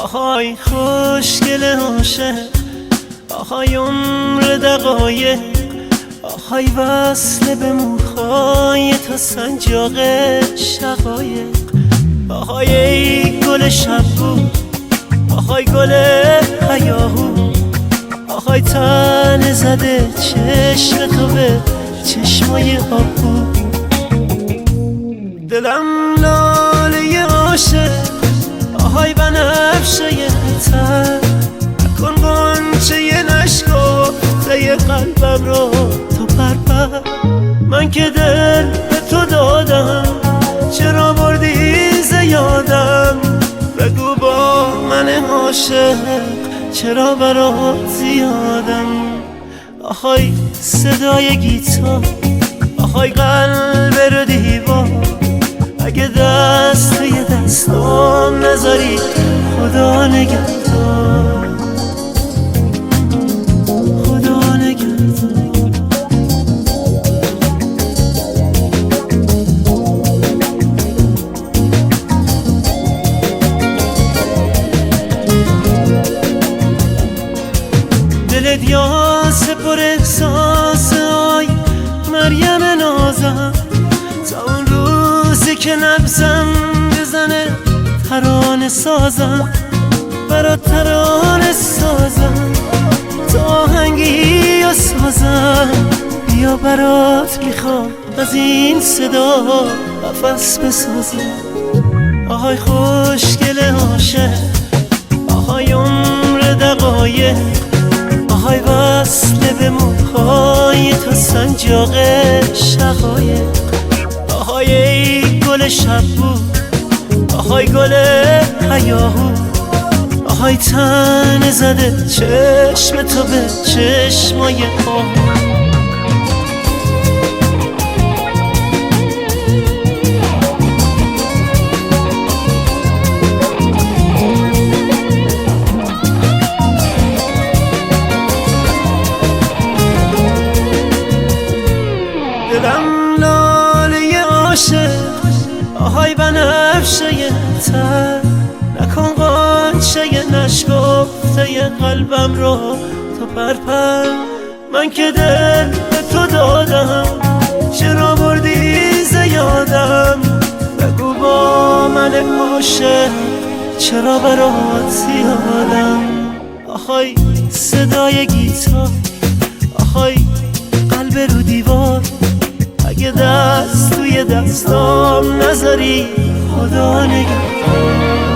آهای خوشگل عاشق، آهای عمر دقایق، آهای وصل به موهای تا سنجاق شقایق، آهای ای گل شبو، آهای گل هیاهو، آهای تن زده چشم تو به چشمای آبو. دلم لاله عاشق، آهای بنفشه تر، نکن غنچه نشکفته قلبم رو تو پرپر. من که دل به تو دادم، چرا بردی ز یادم؟ بگو با من عاشق چرا برات زیادم؟ آهای صدای گیتار، آهای قلب رو دیوار، اگه دست توی دستام نذاری خدا نگهدار، خدا نگهدار. دلت یاس پر احساس، آی مریم نازم، تا اون روزی که نبزم بزنه ترانه سازم، برات ترانه سازم، تا آهنگی و سازم. بیا برات میخوام از این صدا قفس بسازم. آهای خوشگل عاشق، آهای عمر دقایق، آهای وصل به موهای تا سنجاق شقایق، آهای ای گل شبو، آهای گل هیاهو، آهای تن زده چشم تو به چشمای آهو. دلم لاله عاشق، آهای بنفشه تر، نکن غنچه نشکفته قلبم رو تو پرپر. من که دل به تو دادم، چرا بردی ز یادم؟ بگو با من عاشق چرا برات زیادم؟ آهای صدای گیتار، آهای قلب رو دیوار، اگه دست توی دستام نذاری خدا نگهدار.